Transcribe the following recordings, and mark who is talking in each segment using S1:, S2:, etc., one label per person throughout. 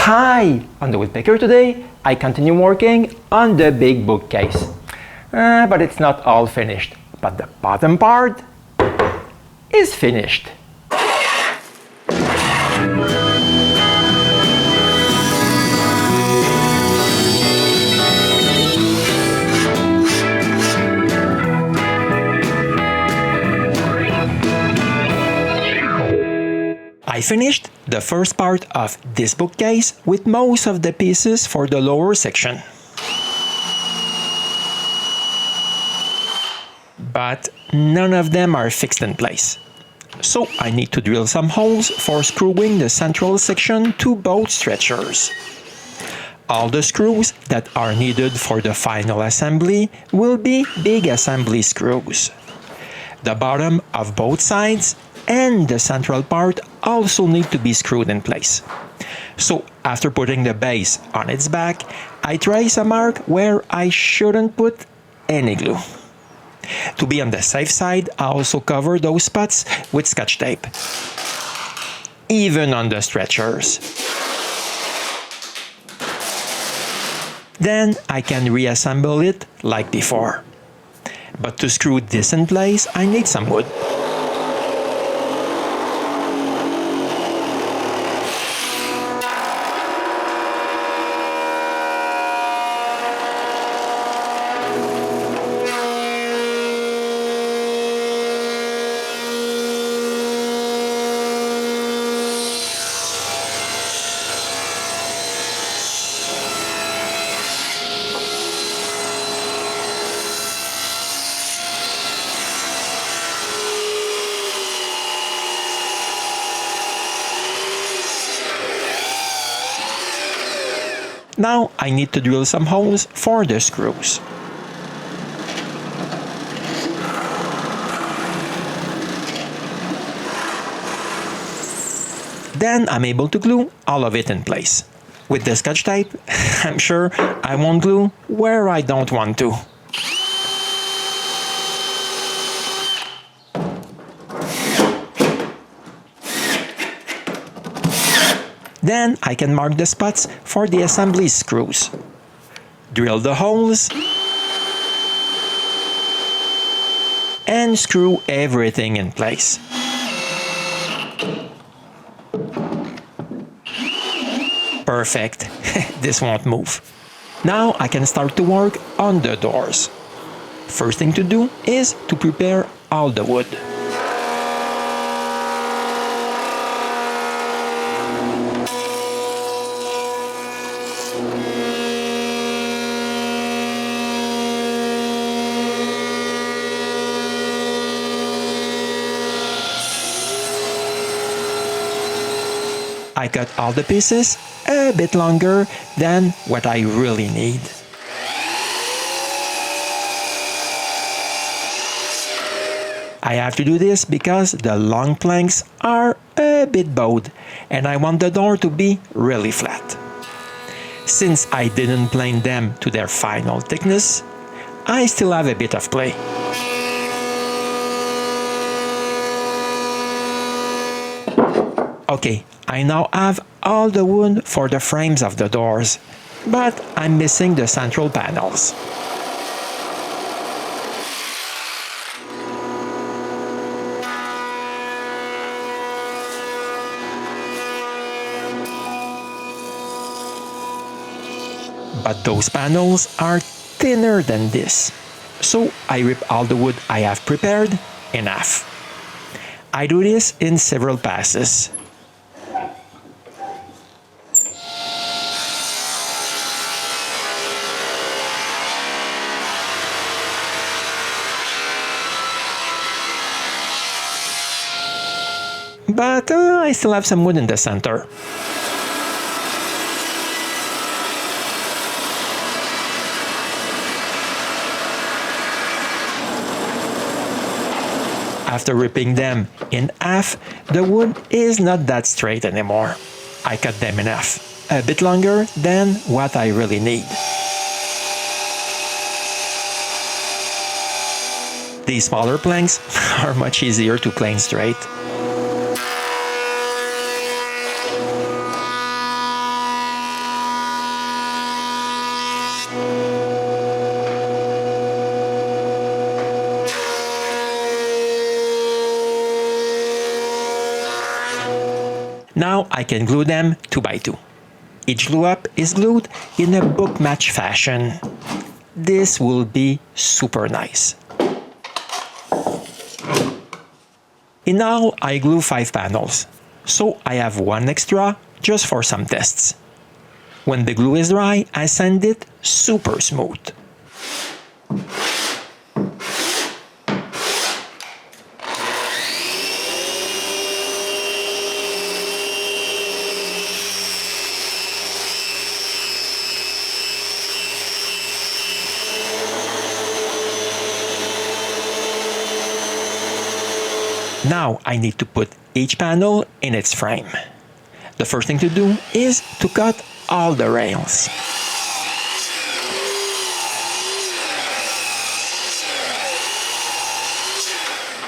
S1: Hi! On the Woodpecker today, I continue working on the big bookcase. But it's not all finished. But the bottom part is finished. I finished the first part of this bookcase with most of the pieces for the lower section. But none of them are fixed in place. So I need to drill some holes for screwing the central section to both stretchers. All the screws that are needed for the final assembly will be big assembly screws. The bottom of both sides and the central part also need to be screwed in place. So after putting the base on its back, I trace a mark where I shouldn't put any glue. To be on the safe side, I also cover those spots with Scotch tape, even on the stretchers. Then I can reassemble it like before. But to screw this in place, I need some wood. Now I need to drill some holes for the screws. Then I'm able to glue all of it in place. With the Scotch tape, I'm sure I won't glue where I don't want to. Then I can mark the spots for the assembly screws. Drill the holes and screw everything in place. Perfect, this won't move. Now I can start to work on the doors. First thing to do is to prepare all the wood. I cut all the pieces a bit longer than what I really need. I have to do this because the long planks are a bit bowed and I want the door to be really flat. Since I didn't plane them to their final thickness, I still have a bit of play. Okay, I now have all the wood for the frames of the doors, but I'm missing the central panels. But those panels are thinner than this, so I rip all the wood I have prepared in half. I do this in several passes. But I still have some wood in the center. After ripping them in half, the wood is not that straight anymore. I cut them in half, a bit longer than what I really need. These smaller planks are much easier to plane straight. Now I can glue them 2 by 2. Each glue up is glued in a book match fashion. This will be super nice. In all, I glue 5 panels, so I have 1 extra just for some tests. When the glue is dry, I sand it super smooth. Now I need to put each panel in its frame. The first thing to do is to cut all the rails.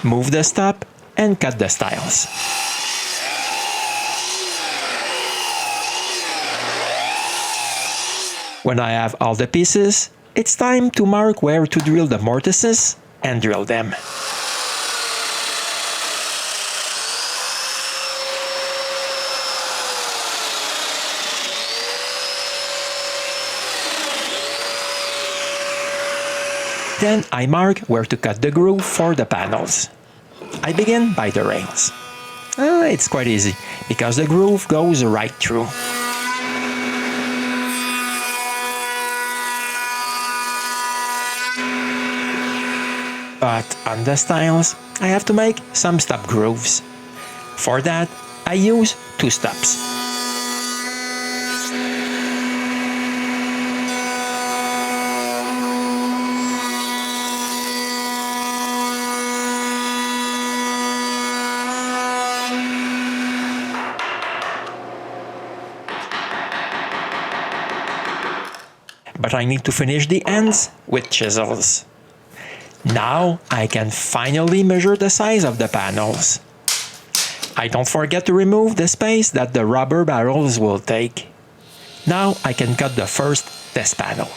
S1: Move the stop and cut the stiles. When I have all the pieces, it's time to mark where to drill the mortises and drill them. Then I mark where to cut the groove for the panels. I begin by the rails. It's quite easy, because the groove goes right through. But on the stiles, I have to make some stop grooves. For that, I use 2 stops. But I need to finish the ends with chisels. Now I can finally measure the size of the panels. I don't forget to remove the space that the rubber barrels will take. Now I can cut the first test panel.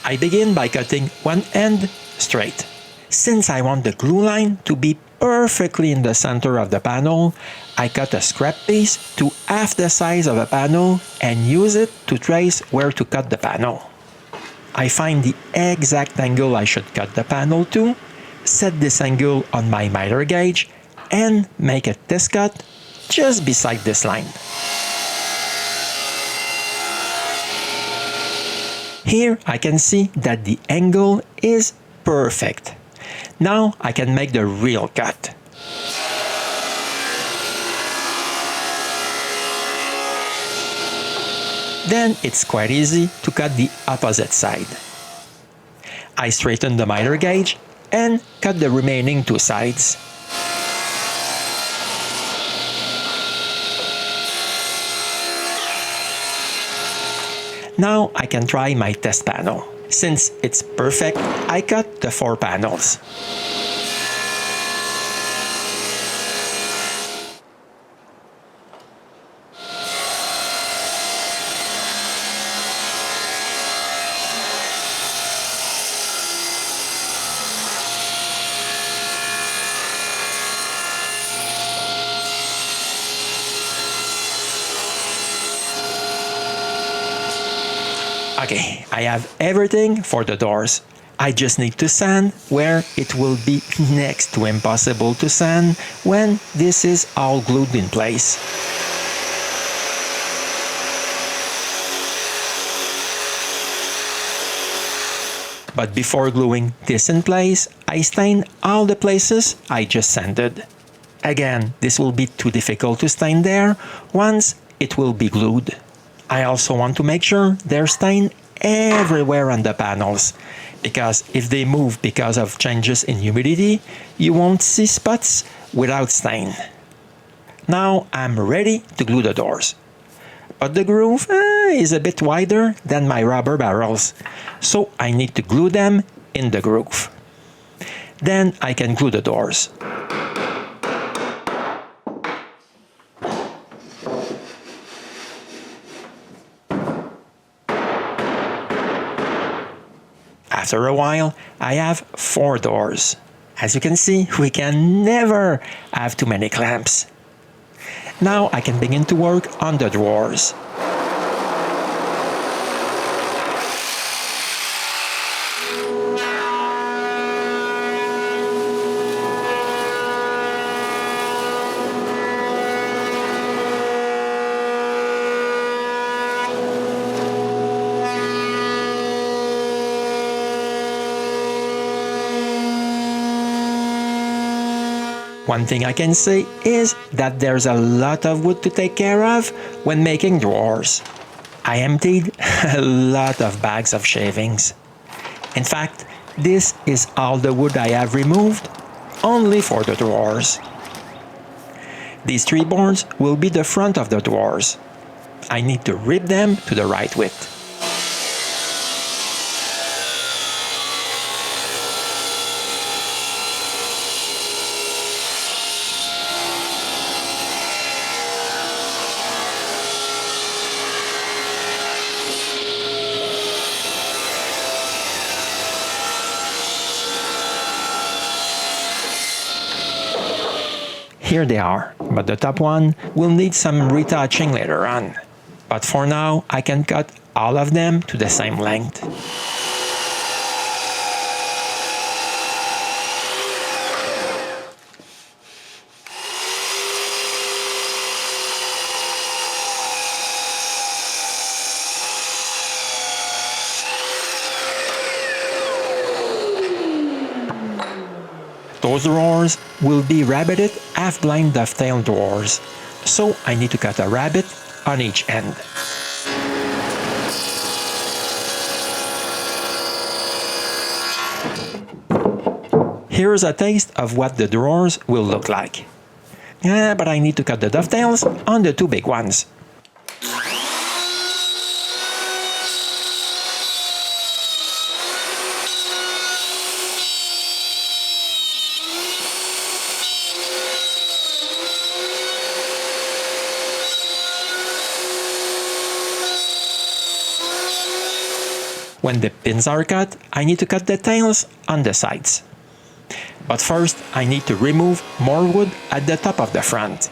S1: I begin by cutting one end straight. Since I want the glue line to be perfectly in the center of the panel, I cut a scrap piece to half the size of a panel and use it to trace where to cut the panel. I find the exact angle I should cut the panel to, set this angle on my miter gauge, and make a test cut just beside this line. Here I can see that the angle is perfect. Now I can make the real cut. Then it's quite easy to cut the opposite side. I straighten the miter gauge and cut the remaining 2 sides. Now I can try my test panel. Since it's perfect, I cut the 4 panels. Okay, I have everything for the doors. I just need to sand where it will be next to impossible to sand when this is all glued in place. But before gluing this in place, I stain all the places I just sanded. Again, this will be too difficult to stain there once it will be glued. I also want to make sure there's stain everywhere on the panels, because if they move because of changes in humidity, you won't see spots without stain. Now I'm ready to glue the doors. But the groove is a bit wider than my rubber barrels, so I need to glue them in the groove. Then I can glue the doors. After a while, I have 4 doors. As you can see, we can never have too many clamps. Now I can begin to work on the drawers. One thing I can say is that there's a lot of wood to take care of when making drawers. I emptied a lot of bags of shavings. In fact, this is all the wood I have removed, only for the drawers. These 3 boards will be the front of the drawers. I need to rip them to the right width. Here they are, but the top one will need some retouching later on. But for now, I can cut all of them to the same length. Those drawers will be rabbited half-blind dovetail drawers, so I need to cut a rabbet on each end. Here's a taste of what the drawers will look like. But I need to cut the dovetails on the 2 big ones. When the pins are cut, I need to cut the tails on the sides. But first, I need to remove more wood at the top of the front.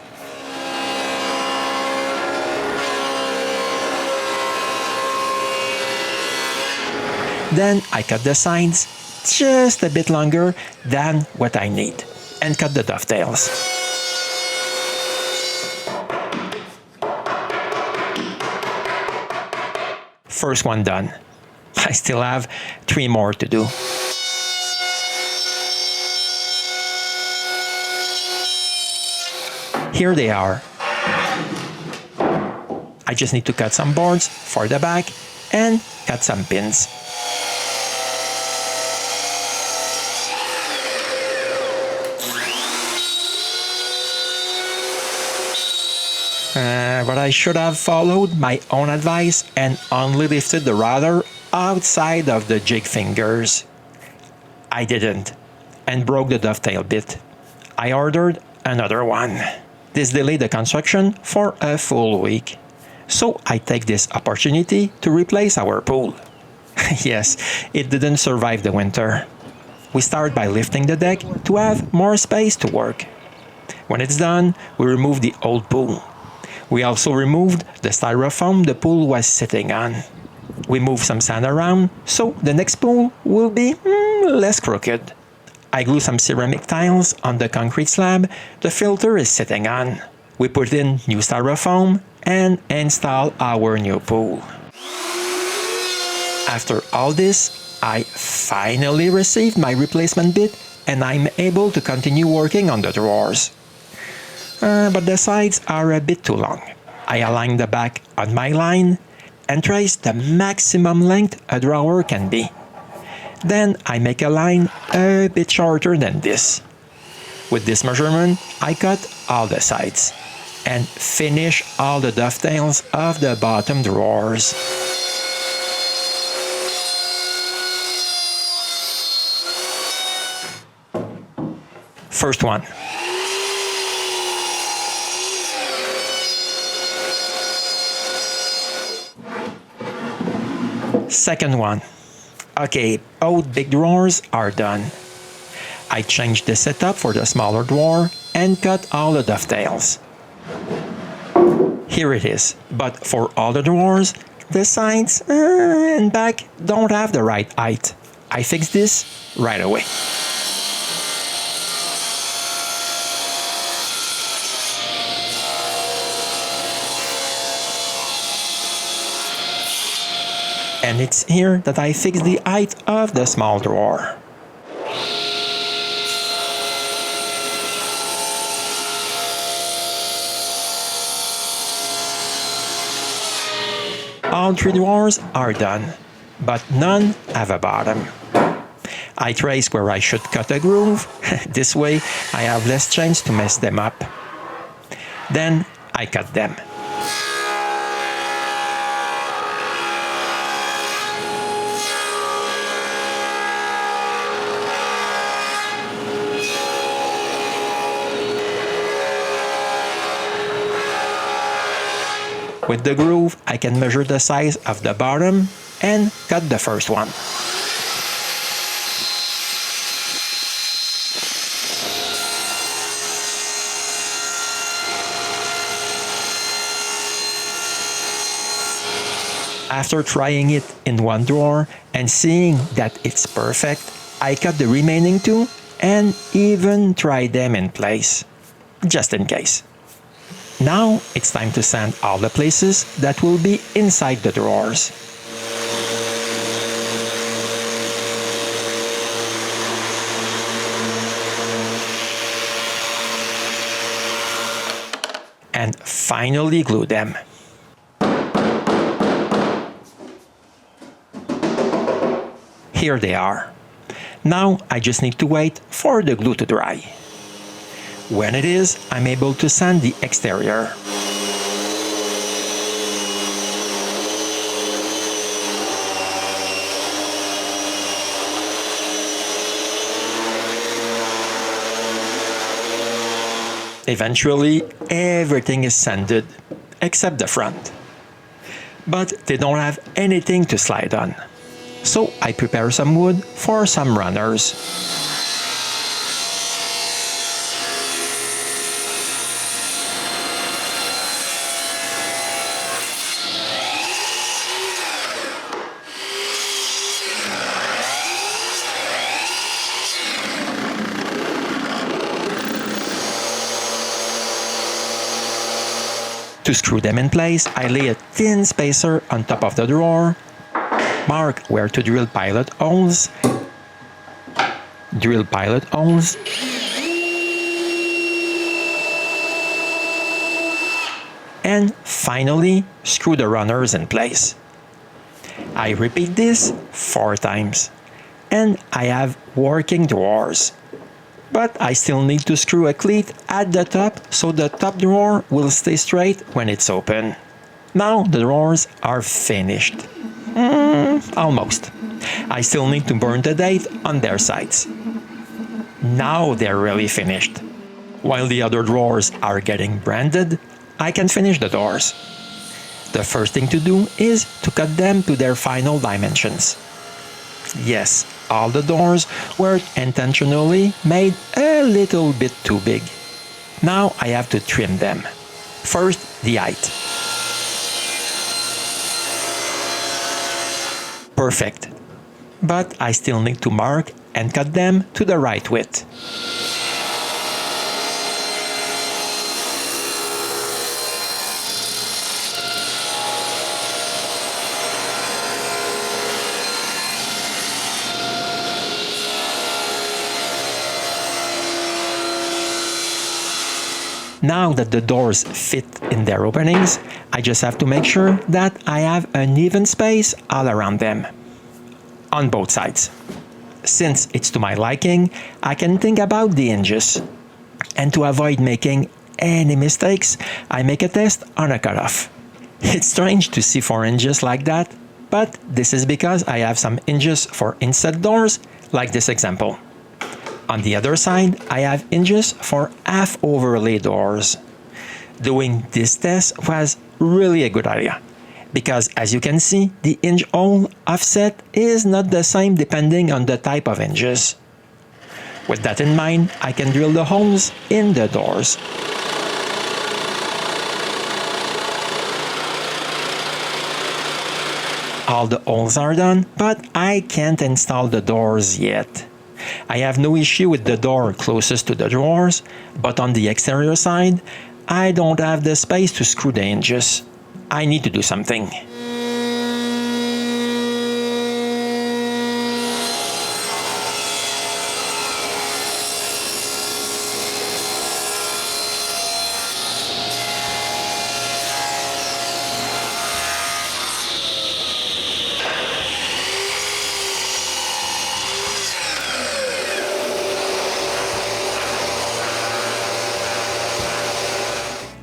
S1: Then I cut the sides just a bit longer than what I need and cut the dovetails. First one done. I still have 3 more to do. Here they are. I just need to cut some boards for the back and cut some pins. But I should have followed my own advice and only lifted the router outside of the jig fingers. I didn't, and broke the dovetail bit. I ordered another one. This delayed the construction for a full week. So I take this opportunity to replace our pool. Yes, it didn't survive the winter. We start by lifting the deck to have more space to work. When it's done, we remove the old pool. We also removed the styrofoam the pool was sitting on. We move some sand around, so the next pool will be less crooked. I glue some ceramic tiles on the concrete slab the filter is sitting on. We put in new styrofoam and install our new pool. After all this, I finally received my replacement bit and I'm able to continue working on the drawers. But the sides are a bit too long. I align the back on my line and trace the maximum length a drawer can be. Then I make a line a bit shorter than this. With this measurement, I cut all the sides and finish all the dovetails of the bottom drawers. First one. Second one. Okay, both big drawers are done. I changed the setup for the smaller drawer and cut all the dovetails. here it is. But for all the drawers, the sides and back don't have the right height. I fixed this right away. And it's here that I fix the height of the small drawer. All 3 drawers are done, but none have a bottom. I traced where I should cut a groove. This way I have less chance to mess them up. Then I cut them. With the groove, I can measure the size of the bottom and cut the first one. After trying it in one drawer and seeing that it's perfect, I cut the remaining 2 and even tried them in place, just in case. Now it's time to sand all the places that will be inside the drawers. And finally glue them. Here they are. Now I just need to wait for the glue to dry. When it is, I'm able to sand the exterior. Eventually, everything is sanded, except the front. But they don't have anything to slide on. So I prepare some wood for some runners. To screw them in place, I lay a thin spacer on top of the drawer, mark where to drill pilot holes, and finally screw the runners in place. I repeat this 4 times, and I have working drawers. But I still need to screw a cleat at the top so the top drawer will stay straight when it's open. Now the drawers are finished. Almost. I still need to burn the date on their sides. Now they're really finished. While the other drawers are getting branded, I can finish the doors. The first thing to do is to cut them to their final dimensions. Yes, all the doors were intentionally made a little bit too big. Now I have to trim them. First, the height. Perfect. But I still need to mark and cut them to the right width. Now that the doors fit in their openings, I just have to make sure that I have an even space all around them, on both sides. Since it's to my liking, I can think about the hinges. And to avoid making any mistakes, I make a test on a cutoff. It's strange to see 4 hinges like that, but this is because I have some hinges for inset doors, like this example. On the other side, I have hinges for half overlay doors. Doing this test was really a good idea, because as you can see, the hinge hole offset is not the same depending on the type of hinges. With that in mind, I can drill the holes in the doors. All the holes are done, but I can't install the doors yet. I have no issue with the door closest to the drawers, but on the exterior side, I don't have the space to screw the hinges. I need to do something.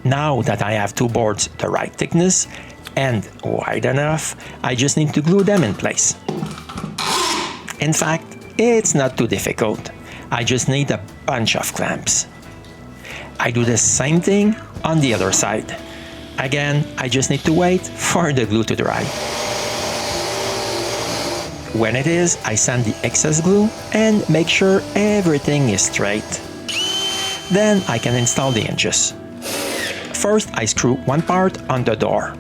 S1: Now that I have two boards the right thickness and wide enough, I just need to glue them in place. In fact, it's not too difficult. I just need a bunch of clamps. I do the same thing on the other side. Again, I just need to wait for the glue to dry. When it is, I sand the excess glue and make sure everything is straight. Then I can install the hinges. First, I screw one part on the door,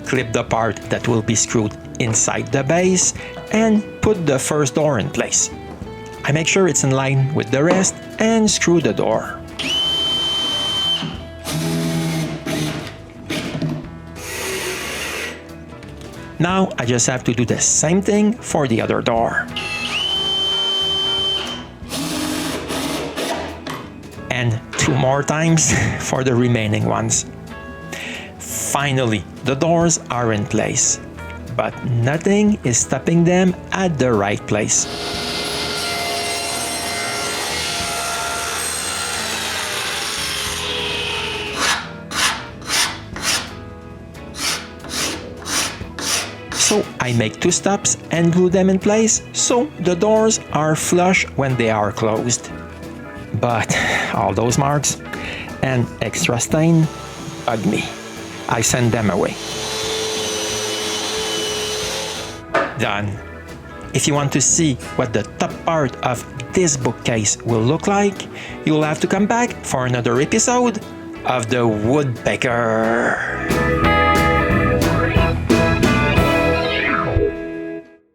S1: clip the part that will be screwed inside the base, and put the first door in place. I make sure it's in line with the rest and screw the door. Now I just have to do the same thing for the other door. And 2 more times for the remaining ones. Finally, the doors are in place, but nothing is stopping them at the right place. So I make 2 stops and glue them in place so the doors are flush when they are closed. But all those marks and extra stain bug me. I send them away. Done. If you want to see what the top part of this bookcase will look like, you'll have to come back for another episode of the Woodpecker.